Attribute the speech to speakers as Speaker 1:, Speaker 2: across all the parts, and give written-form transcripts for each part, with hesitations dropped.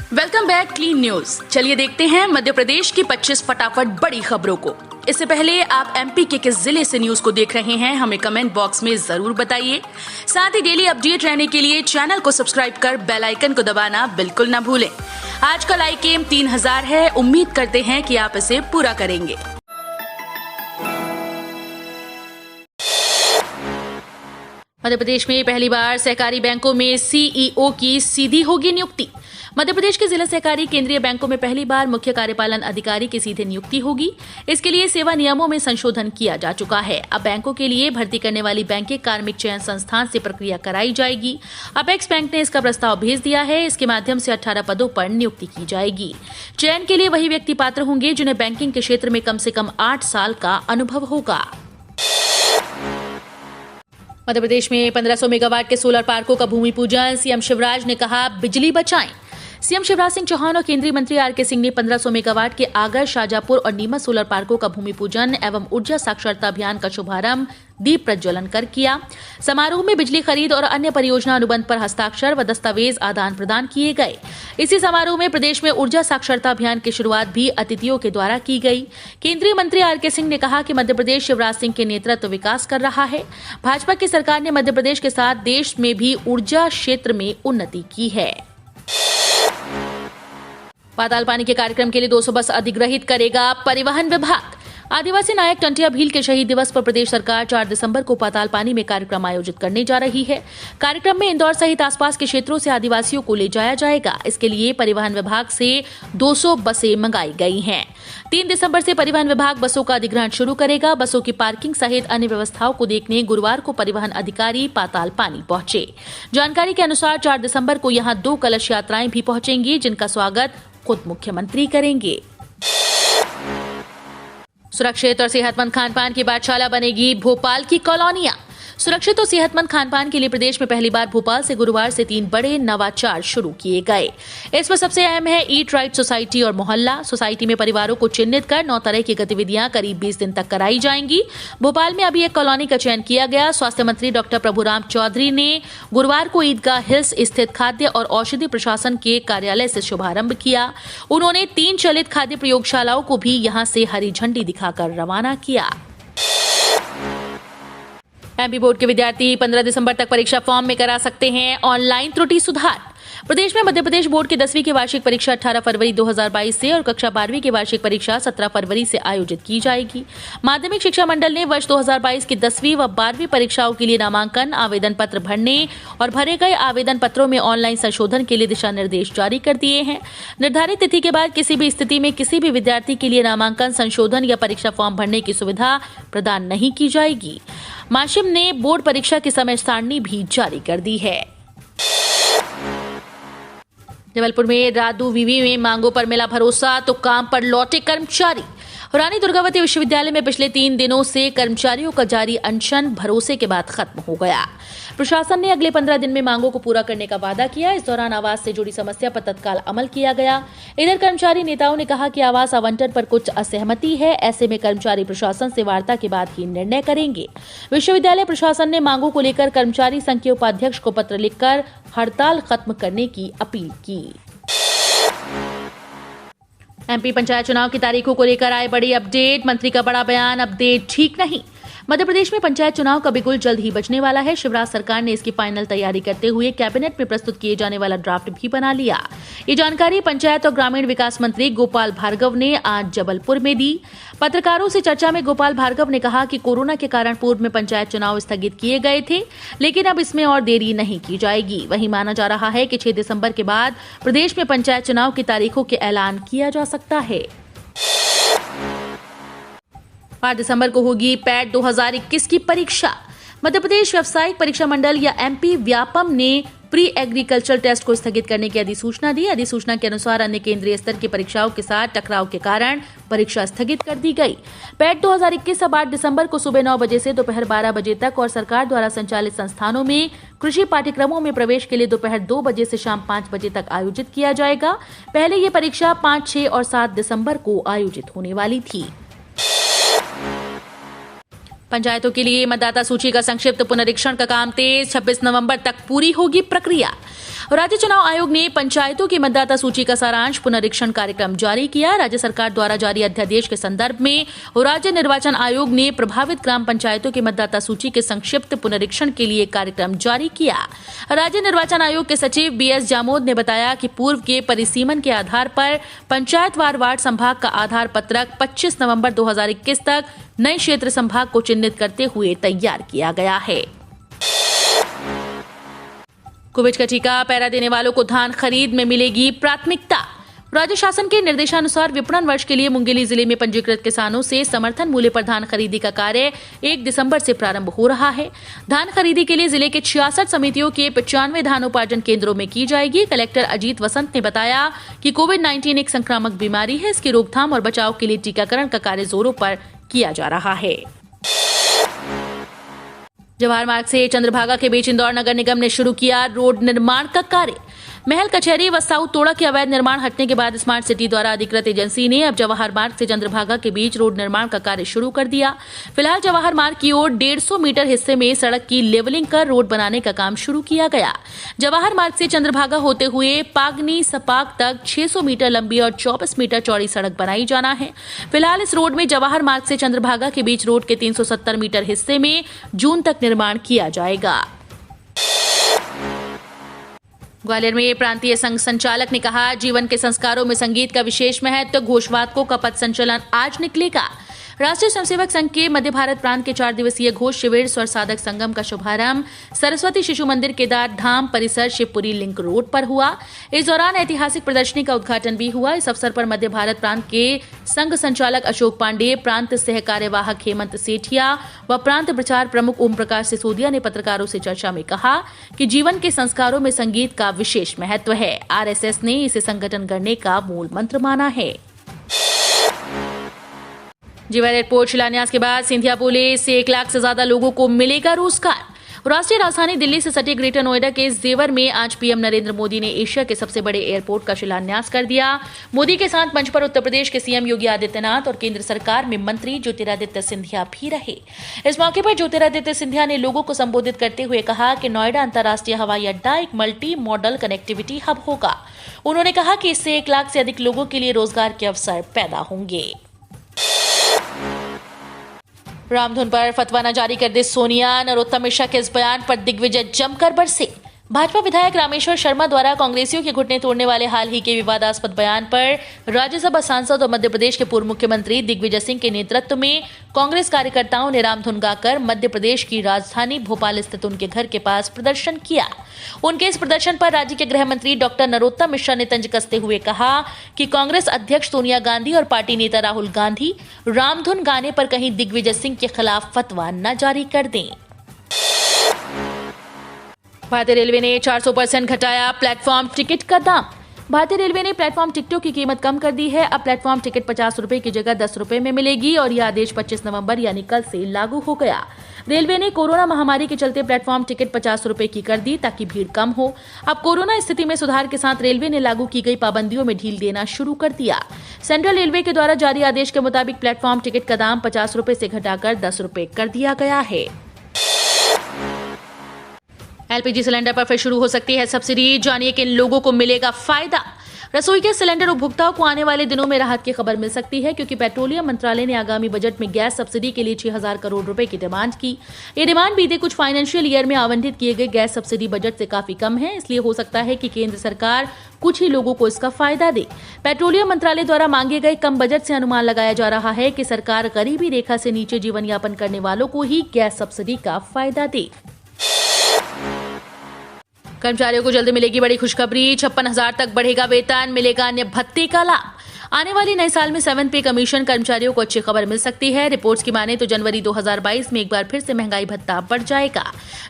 Speaker 1: Welcome back clean news. चलिए देखते हैं मध्य प्रदेश की 25 फटाफट बड़ी खबरों को। इससे पहले आप एमपी के किस जिले से न्यूज को देख रहे हैं हमें कमेंट बॉक्स में जरूर बताइए। साथ ही डेली अपडेट रहने के लिए चैनल को सब्सक्राइब कर बेल आइकन को दबाना बिल्कुल न भूलें। आज का लाइक एम 3000 है, उम्मीद करते हैं कि आप इसे पूरा करेंगे। मध्य प्रदेश में पहली बार सहकारी बैंकों में सीईओ की सीधी होगी नियुक्ति। मध्य प्रदेश के जिला सहकारी केंद्रीय बैंकों में पहली बार मुख्य कार्यपालन अधिकारी की सीधे नियुक्ति होगी। इसके लिए सेवा नियमों में संशोधन किया जा चुका है। अब बैंकों के लिए भर्ती करने वाली बैंकें कार्मिक चयन संस्थान से प्रक्रिया कराई जाएगी। अपेक्स बैंक ने इसका प्रस्ताव भेज दिया है। इसके माध्यम से 18 पदों पर नियुक्ति की जाएगी। चयन के लिए वही व्यक्ति पात्र होंगे जिन्हें बैंकिंग के क्षेत्र में कम से कम 8 साल का अनुभव होगा। मध्य प्रदेश में 1500 मेगावाट के सोलर पार्कों का भूमि पूजन। सीएम शिवराज ने कहा, बिजली बचाएं। सीएम शिवराज सिंह चौहान और केंद्रीय मंत्री आरके सिंह ने 1500 मेगावाट के आगर, शाजापुर और नीमच सोलर पार्कों का भूमि पूजन एवं ऊर्जा साक्षरता अभियान का शुभारंभ दीप प्रज्वलन कर किया। समारोह में बिजली खरीद और अन्य परियोजना अनुबंध पर हस्ताक्षर व दस्तावेज आदान प्रदान किए गए। इसी समारोह में प्रदेश में ऊर्जा साक्षरता अभियान की शुरुआत भी अतिथियों के द्वारा की गई। केंद्रीय मंत्री आरके सिंह ने कहा कि मध्य प्रदेश शिवराज सिंह के नेतृत्व विकास कर रहा है। भाजपा की सरकार ने मध्य प्रदेश के साथ देश में भी ऊर्जा क्षेत्र में उन्नति की है। पाताल पानी के कार्यक्रम के लिए 200 बस अधिग्रहित करेगा परिवहन विभाग। आदिवासी नायक टंटिया भील के शहीद दिवस पर प्रदेश सरकार 4 दिसंबर को पाताल पानी में कार्यक्रम आयोजित करने जा रही है। कार्यक्रम में इंदौर सहित आसपास के क्षेत्रों से आदिवासियों को ले जाया जाएगा। इसके लिए परिवहन विभाग से 200 बसें मंगाई गई हैं। 3 दिसंबर से परिवहन विभाग बसों का अधिग्रहण शुरू करेगा। बसों की पार्किंग सहित अन्य व्यवस्थाओं को देखने गुरुवार को परिवहन अधिकारी पाताल पानी पहुंचे। जानकारी के अनुसार 4 दिसंबर को यहां 2 कलश यात्राएं भी पहुंचेंगी, जिनका स्वागत खुद मुख्यमंत्री करेंगे। सुरक्षित और सेहतमंद खानपान की पाठशाला बनेगी भोपाल की कॉलोनियां। सुरक्षित और सेहतमंद खानपान के लिए प्रदेश में पहली बार भोपाल से गुरुवार से 3 बड़े नवाचार शुरू किए गए। इसमें सबसे अहम है ईट राइट सोसाइटी और मोहल्ला। सोसाइटी में परिवारों को चिन्हित कर 9 तरह की गतिविधियां करीब 20 दिन तक कराई जाएंगी। भोपाल में अभी एक कॉलोनी का चयन किया गया। स्वास्थ्य मंत्री डॉक्टर प्रभुराम चौधरी ने गुरुवार को ईदगाह हिल्स स्थित खाद्य और औषधि प्रशासन के कार्यालय से शुभारंभ किया। उन्होंने 3 चलित खाद्य प्रयोगशालाओं को भी यहां से हरी झंडी दिखाकर रवाना किया। एमपी बोर्ड के विद्यार्थी 15 दिसंबर तक परीक्षा फॉर्म में करा सकते हैं ऑनलाइन त्रुटि सुधार। प्रदेश में मध्य प्रदेश बोर्ड की 10वीं की वार्षिक परीक्षा 18 फरवरी 2022 से और कक्षा 12वीं की वार्षिक परीक्षा 17 फरवरी से आयोजित की जाएगी। माध्यमिक शिक्षा मंडल ने वर्ष 2022 की 10वीं व 12वीं परीक्षाओं के लिए नामांकन, आवेदन पत्र भरने और भरे गए आवेदन पत्रों में ऑनलाइन संशोधन के लिए दिशा निर्देश जारी कर दिए हैं। निर्धारित तिथि के बाद किसी भी स्थिति में किसी भी विद्यार्थी के लिए नामांकन, संशोधन या परीक्षा फॉर्म भरने की सुविधा प्रदान नहीं की जाएगी। माशिम ने बोर्ड परीक्षा की समय सारणी भी जारी कर दी है। जबलपुर में रादू विवि में मांगों पर मिला भरोसा तो काम पर लौटे कर्मचारी। रानी दुर्गावती विश्वविद्यालय में पिछले 3 दिनों से कर्मचारियों का जारी अनशन भरोसे के बाद खत्म हो गया। प्रशासन ने अगले 15 दिन में मांगों को पूरा करने का वादा किया। इस दौरान आवास से जुड़ी समस्या पर तत्काल अमल किया गया। इधर कर्मचारी नेताओं ने कहा कि आवास आवंटन पर कुछ असहमति है। ऐसे में कर्मचारी प्रशासन से वार्ता के बाद ही निर्णय करेंगे। विश्वविद्यालय प्रशासन ने मांगों को लेकर कर्मचारी संघ के उपाध्यक्ष को पत्र लिखकर हड़ताल खत्म करने की अपील की। एमपी पंचायत चुनाव की तारीखों को लेकर आए बड़ी अपडेट। मंत्री का बड़ा बयान, अपडेट ठीक नहीं। मध्य प्रदेश में पंचायत चुनाव का बिगुल जल्द ही बजने वाला है। शिवराज सरकार ने इसकी फाइनल तैयारी करते हुए कैबिनेट में प्रस्तुत किए जाने वाला ड्राफ्ट भी बना लिया। ये जानकारी पंचायत और ग्रामीण विकास मंत्री गोपाल भार्गव ने आज जबलपुर में दी। पत्रकारों से चर्चा में गोपाल भार्गव ने कहा कि कोरोना के कारण पूर्व में पंचायत चुनाव स्थगित किए गए थे, लेकिन अब इसमें और देरी नहीं की जाएगी। वहीं माना जा रहा है कि 6 दिसंबर के बाद प्रदेश में पंचायत चुनाव की तारीखों के ऐलान किया जा सकता है। 8 दिसंबर को होगी पैट 2021 की परीक्षा। मध्य प्रदेश व्यावसायिक परीक्षा मंडल या एमपी व्यापम ने प्री एग्रीकल्चर टेस्ट को स्थगित करने की अधिसूचना दी। अधिसूचना के अनुसार अन्य केंद्रीय स्तर की परीक्षाओं के साथ टकराव के कारण परीक्षा स्थगित कर दी गई। पैट 2021 अब 8 दिसंबर को सुबह 9 बजे से दोपहर 12 बजे तक और सरकार द्वारा संचालित संस्थानों में कृषि पाठ्यक्रमों में प्रवेश के लिए दोपहर 2 बजे से शाम 5 बजे तक आयोजित किया जाएगा। पहले ये परीक्षा 5, 6 और 7 दिसंबर को आयोजित होने वाली थी। पंचायतों के लिए मतदाता सूची का संक्षिप्त पुनरीक्षण का काम तेज। 26 नवंबर तक पूरी होगी प्रक्रिया। राज्य चुनाव आयोग ने पंचायतों की मतदाता सूची का सारांश पुनरीक्षण कार्यक्रम जारी किया। राज्य सरकार द्वारा जारी अध्यादेश के संदर्भ में राज्य निर्वाचन आयोग ने प्रभावित ग्राम पंचायतों की मतदाता सूची के संक्षिप्त पुनरीक्षण के लिए कार्यक्रम जारी किया। राज्य निर्वाचन आयोग के सचिव BS जामोद ने बताया कि पूर्व के परिसीमन के आधार पर पंचायतवार वार्ड संभाग का आधार पत्रक 25 नवंबर 2021 तक नए क्षेत्र संभाग को चिन्हित करते हुए तैयार किया गया है। कोविड का टीका पैरा देने वालों को धान खरीद में मिलेगी प्राथमिकता। राज्य शासन के निर्देशानुसार विपणन वर्ष के लिए मुंगेली जिले में पंजीकृत किसानों से समर्थन मूल्य पर धान खरीदी का कार्य 1 दिसंबर से प्रारंभ हो रहा है। धान खरीदी के लिए जिले के 66 समितियों के 95 धान उपार्जन केंद्रों में की जाएगी। कलेक्टर अजीत वसंत ने बताया कि कोविड-19 एक संक्रामक बीमारी है। इसकी रोकथाम और बचाव के लिए टीकाकरण का कार्य जोरों पर किया जा रहा है। जवाहर मार्ग से चंद्रभागा के बीच इंदौर नगर निगम ने शुरू किया रोड निर्माण का कार्य। महल कचहरी व साउथ तोड़ा के अवैध निर्माण हटने के बाद स्मार्ट सिटी द्वारा अधिकृत एजेंसी ने अब जवाहर मार्ग से चंद्रभागा के बीच रोड निर्माण का कार्य शुरू कर दिया। फिलहाल जवाहर मार्ग की ओर 150 मीटर हिस्से में सड़क की लेवलिंग कर रोड बनाने का काम शुरू किया गया। जवाहर मार्ग से चंद्रभागा होते हुए पागनी सपाक तक 600 मीटर लंबी और 24 मीटर चौड़ी सड़क बनाई जाना है। फिलहाल इस रोड में जवाहर मार्ग से चंद्रभागा के बीच रोड के 370 मीटर हिस्से में जून तक निर्माण किया जाएगा। ग्वालियर में प्रांतीय संघ संचालक ने कहा, जीवन के संस्कारों में संगीत का विशेष महत्व। घोषवादकों का पथ संचलन आज निकलेगा। राष्ट्रीय स्वयंसेवक संघ के मध्य भारत प्रांत के 4 दिवसीय घोष शिविर स्वर साधक संगम का शुभारंभ सरस्वती शिशु मंदिर केदार धाम परिसर शिवपुरी लिंक रोड पर हुआ। इस दौरान ऐतिहासिक प्रदर्शनी का उद्घाटन भी हुआ। इस अवसर पर मध्य भारत प्रांत के संघ संचालक अशोक पांडे, प्रांत सह कार्यवाहक हेमंत सेठिया व प्रांत प्रचार प्रमुख ओम प्रकाश सिसोदिया ने पत्रकारों से चर्चा में कहा कि जीवन के संस्कारों में संगीत का विशेष महत्व है। RSS ने इसे संगठन करने का मूल मंत्र माना है। जीवा एयरपोर्ट शिलान्यास के बाद सिंधिया पुलिस से 1 लाख से ज्यादा लोगों को मिलेगा रोजगार। राष्ट्रीय राजधानी दिल्ली से सटे ग्रेटर नोएडा के जेवर में आज पीएम नरेंद्र मोदी ने एशिया के सबसे बड़े एयरपोर्ट का शिलान्यास कर दिया। मोदी के साथ मंच पर उत्तर प्रदेश के सीएम योगी आदित्यनाथ और केंद्र सरकार में मंत्री ज्योतिरादित्य सिंधिया भी रहे। इस मौके पर ज्योतिरादित्य सिंधिया ने लोगों को संबोधित करते हुए कहा कि नोएडा अंतर्राष्ट्रीय हवाई अड्डा एक मल्टी मॉडल कनेक्टिविटी हब होगा। उन्होंने कहा कि इससे 1 लाख से अधिक लोगों के लिए रोजगार के अवसर पैदा होंगे। रामधुन पर फतवा न जारी कर दे सोनिया। नरोत्तम मिश्रा के इस बयान पर दिग्विजय जमकर बरसे। भाजपा विधायक रामेश्वर शर्मा द्वारा कांग्रेसियों के घुटने तोड़ने वाले हाल ही के विवादास्पद बयान पर राज्यसभा सांसद और मध्य प्रदेश के पूर्व मुख्यमंत्री दिग्विजय सिंह के नेतृत्व में कांग्रेस कार्यकर्ताओं ने रामधुन गाकर मध्य प्रदेश की राजधानी भोपाल स्थित उनके घर के पास प्रदर्शन किया। उनके इस प्रदर्शन पर राज्य के गृह मंत्री डॉक्टर नरोत्तम मिश्रा ने तंज कसते हुए कहा कि कांग्रेस अध्यक्ष सोनिया गांधी और पार्टी नेता राहुल गांधी रामधुन गाने पर कहीं दिग्विजय सिंह के खिलाफ फतवा न जारी कर दें। भारतीय रेलवे ने 400% घटाया प्लेटफॉर्म टिकट का दाम। भारतीय रेलवे ने प्लेटफॉर्म टिकटों की कीमत कम कर दी है। अब प्लेटफॉर्म टिकट 50 रुपए की जगह 10 रुपए में मिलेगी और यह आदेश 25 नवंबर यानी कल से लागू हो गया। रेलवे ने कोरोना महामारी के चलते प्लेटफॉर्म टिकट 50 रुपए की कर दी ताकि भीड़ कम हो। अब कोरोना स्थिति में सुधार के साथ रेलवे ने लागू की गई पाबंदियों में ढील देना शुरू कर दिया। सेंट्रल रेलवे के द्वारा जारी आदेश के मुताबिक प्लेटफॉर्म टिकट का दाम 50 रुपए से घटाकर 10 रुपए कर दिया गया है। LPG सिलेंडर पर फिर शुरू हो सकती है सब्सिडी। जानिए किन लोगों को मिलेगा फायदा। रसोई गैस सिलेंडर उपभोक्ताओं को आने वाले दिनों में राहत की खबर मिल सकती है, क्योंकि पेट्रोलियम मंत्रालय ने आगामी बजट में गैस सब्सिडी के लिए 6,000 करोड़ रुपए की डिमांड की। ये डिमांड बीते कुछ फाइनेंशियल ईयर में आवंटित किए गए गैस सब्सिडी बजट से काफी कम है। इसलिए हो सकता है कि केंद्र सरकार कुछ ही लोगों को इसका फायदा दे। पेट्रोलियम मंत्रालय द्वारा मांगे गए कम बजट से अनुमान लगाया जा रहा है कि सरकार गरीबी रेखा से नीचे जीवन यापन करने वालों को ही गैस सब्सिडी का फायदा दे। कर्मचारियों को जल्द मिलेगी बड़ी खुशखबरी। 56,000 तक बढ़ेगा वेतन, मिलेगा अन्य भत्ते का लाभ। आने वाले नए साल में 7 पे कमीशन कर्मचारियों को अच्छी खबर मिल सकती है। रिपोर्ट्स की माने तो जनवरी 2022 में एक बार फिर से महंगाई भत्ता बढ़ जाएगा,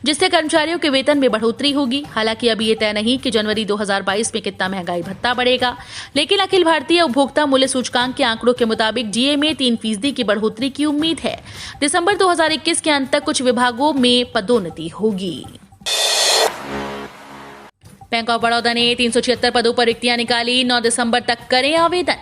Speaker 1: जिससे कर्मचारियों के वेतन में बढ़ोतरी होगी। हालांकि अभी ये तय नहीं कि जनवरी 2022 में कितना महंगाई भत्ता बढ़ेगा, लेकिन अखिल भारतीय उपभोक्ता मूल्य सूचकांक के आंकड़ों के मुताबिक डीए में 3% की बढ़ोतरी की उम्मीद है। दिसंबर 2021 के अंत तक कुछ विभागों में पदोन्नति होगी। बैंक ऑफ बड़ौदा ने 376 पदों पर रिक्तियां निकाली। 9 दिसंबर तक करें आवेदन।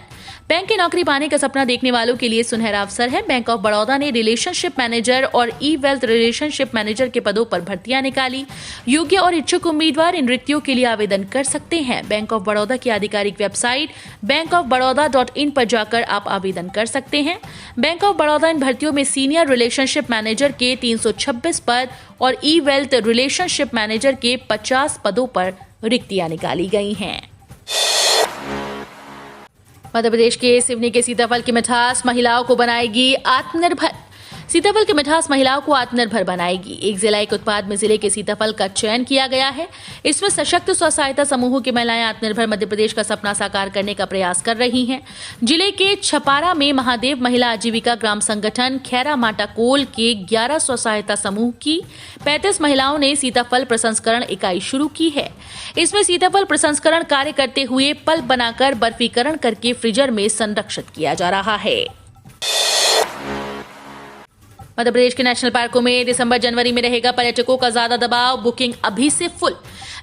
Speaker 1: बैंक की नौकरी पाने का सपना देखने वालों के लिए सुनहरा अवसर है। बैंक ऑफ बड़ौदा ने रिलेशनशिप मैनेजर और ई वेल्थ रिलेशनशिप मैनेजर के पदों पर भर्तियां निकाली। योग्य और इच्छुक उम्मीदवार इन रिक्तियों के लिए आवेदन कर सकते हैं। बैंक ऑफ बड़ौदा की आधिकारिक वेबसाइट bankofbaroda.in पर जाकर आप आवेदन कर सकते हैं। बैंक ऑफ बड़ौदा इन भर्तियों में सीनियर रिलेशनशिप मैनेजर के 326 पद और ई वेल्थ रिलेशनशिप मैनेजर के 50 पदों पर रिक्तियां निकाली गई हैं। मध्य प्रदेश के सिवनी के सीताफल की मिठास महिलाओं को बनाएगी आत्मनिर्भर। सीताफल की मिठास महिलाओं को आत्मनिर्भर बनाएगी। एक जिला एक उत्पाद में जिले के सीताफल का चयन किया गया है। इसमें सशक्त स्व सहायता समूहों की महिलाएं आत्मनिर्भर मध्य प्रदेश का सपना साकार करने का प्रयास कर रही हैं। जिले के छपारा में महादेव महिला आजीविका ग्राम संगठन खैरा माटाकोल के 11 स्व सहायता समूह की 35 महिलाओं ने सीताफल प्रसंस्करण इकाई शुरू की है। इसमें सीताफल प्रसंस्करण कार्य करते हुए पल्प बनाकर बर्फीकरण करके फ्रीजर में संरक्षित किया जा रहा है। मध्य प्रदेश के नेशनल पार्कों में दिसंबर जनवरी में रहेगा पर्यटकों का ज्यादा दबाव। बुकिंग अभी से फुल।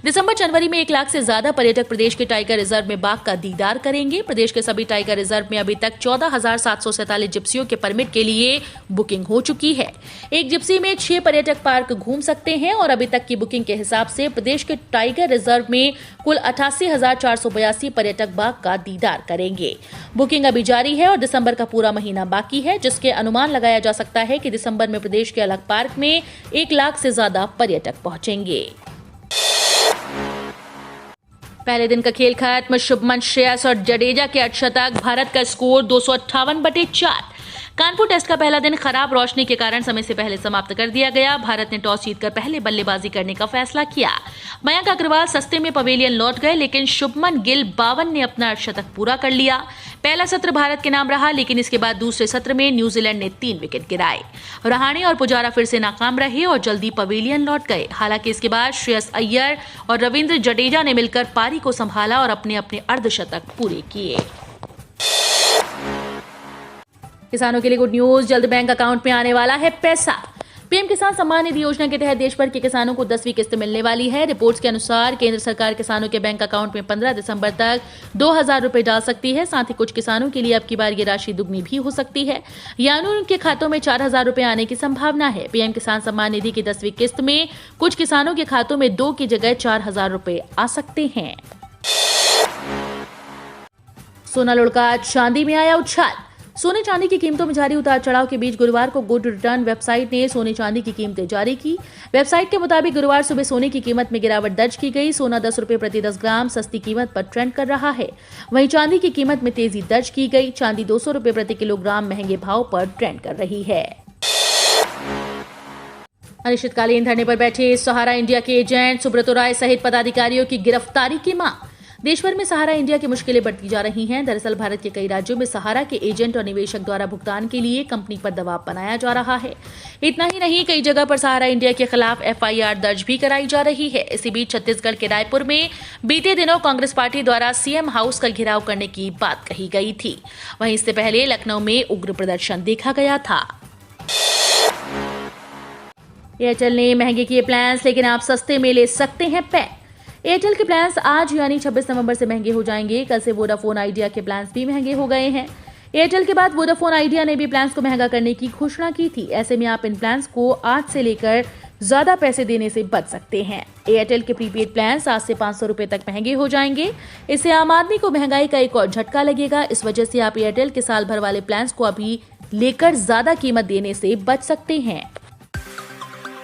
Speaker 1: दिसंबर जनवरी में 1 लाख से ज्यादा पर्यटक प्रदेश के टाइगर रिजर्व में बाघ का दीदार करेंगे। प्रदेश के सभी टाइगर रिजर्व में अभी तक 14,747 जिप्सियों के परमिट के लिए बुकिंग हो चुकी है। एक जिप्सी में 6 पर्यटक पार्क घूम सकते हैं और अभी तक की बुकिंग के हिसाब से प्रदेश के टाइगर रिजर्व में कुल 88,482 पर्यटक बाघ का दीदार करेंगे। बुकिंग अभी जारी है और दिसंबर का पूरा महीना बाकी है, जिसके अनुमान लगाया जा सकता है कि दिसंबर में प्रदेश के अलग पार्क में 1 लाख से ज्यादा पर्यटक पहुंचेंगे। पहले दिन का खेल खत्म। शुभमन, श्रेयस और जडेजा के अर्धशतक। भारत का स्कोर 258/4। कानपुर टेस्ट का पहला दिन खराब रोशनी के कारण समय से पहले समाप्त कर दिया गया। भारत ने टॉस जीतकर पहले बल्लेबाजी करने का फैसला किया। मयंक अग्रवाल सस्ते में पवेलियन लौट गए, लेकिन शुभमन गिल 52 ने अपना अर्धशतक पूरा कर लिया। पहला सत्र भारत के नाम रहा, लेकिन इसके बाद दूसरे सत्र में न्यूजीलैंड ने 3 विकेट गिराए। रहाणे और पुजारा फिर से नाकाम रहे और जल्दी पवेलियन लौट गए। हालांकि इसके बाद श्रेयस अय्यर और रविंद्र जडेजा ने मिलकर पारी को संभाला और अपने अपने अर्धशतक पूरे किए। किसानों के लिए गुड न्यूज। जल्द बैंक अकाउंट में आने वाला है पैसा। पीएम किसान सम्मान निधि योजना के तहत देश भर के किसानों को 10वीं किस्त मिलने वाली है। रिपोर्ट्स के अनुसार केंद्र सरकार किसानों के बैंक अकाउंट में 15 दिसंबर तक 2,000 रुपए डाल सकती है। साथ ही कुछ किसानों के लिए अब की बार ये राशि दुगनी भी हो सकती है, यानी उनके खातों में 4,000 रुपए आने की संभावना है। पीएम किसान सम्मान निधि की 10वीं किस्त में कुछ किसानों के खातों में 2 की जगह 4,000 रुपए आ सकते हैं। सोना लुढ़का, चांदी में आया उछाल। सोने चांदी की कीमतों में जारी उतार चढ़ाव के बीच गुरुवार को गुड रिटर्न वेबसाइट ने सोने चांदी की कीमतें जारी की। वेबसाइट के मुताबिक गुरुवार सुबह सोने की कीमत में गिरावट दर्ज की गई। सोना 10 रुपए प्रति 10 ग्राम सस्ती कीमत पर ट्रेंड कर रहा है। वहीं चांदी की कीमत में तेजी दर्ज की गई। चांदी 200 रुपए प्रति किलोग्राम महंगे भाव पर ट्रेंड कर रही है। अनिश्चितकालीन धरने पर बैठे सहारा इंडिया के एजेंट सुब्रतो राय सहित पदाधिकारियों की गिरफ्तारी की मांग। देश भर में सहारा इंडिया की मुश्किलें बढ़ती जा रही हैं। दरअसल भारत के कई राज्यों में सहारा के एजेंट और निवेशक द्वारा भुगतान के लिए कंपनी पर दबाव बनाया जा रहा है। इतना ही नहीं, कई जगह पर सहारा इंडिया के खिलाफ FIR दर्ज भी कराई जा रही है। इसी बीच छत्तीसगढ़ के रायपुर में बीते दिनों कांग्रेस पार्टी द्वारा सीएम हाउस का घेराव करने की बात कही गई थी। वहीं इससे पहले लखनऊ में उग्र प्रदर्शन देखा गया था। एयरटेल ने महंगे किए प्लान्स, लेकिन आप सस्ते में ले सकते हैं पैक। एयरटेल के प्लान्स आज यानी 26 नवंबर से महंगे हो जाएंगे। कल से वोडाफोन आइडिया के प्लान्स भी महंगे हो गए हैं। एयरटेल के बाद वोडाफोन आइडिया ने भी प्लान्स को महंगा करने की घोषणा की थी। ऐसे में आप इन प्लान्स को आज से लेकर ज्यादा पैसे देने से बच सकते हैं। एयरटेल के प्रीपेड प्लान्स आज से 500 रुपए तक महंगे हो जाएंगे। इससे आम आदमी को महंगाई का एक और झटका लगेगा। इस वजह से आप एयरटेल के साल भर वाले प्लान्स को अभी लेकर ज्यादा कीमत देने से बच सकते हैं।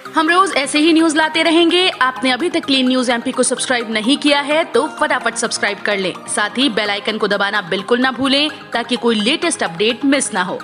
Speaker 1: हम रोज ऐसे ही न्यूज लाते रहेंगे। आपने अभी तक क्लीन न्यूज MP को सब्सक्राइब नहीं किया है तो फटाफट सब्सक्राइब कर लें। साथ ही बेल आइकन को दबाना बिल्कुल ना भूलें ताकि कोई लेटेस्ट अपडेट मिस ना हो।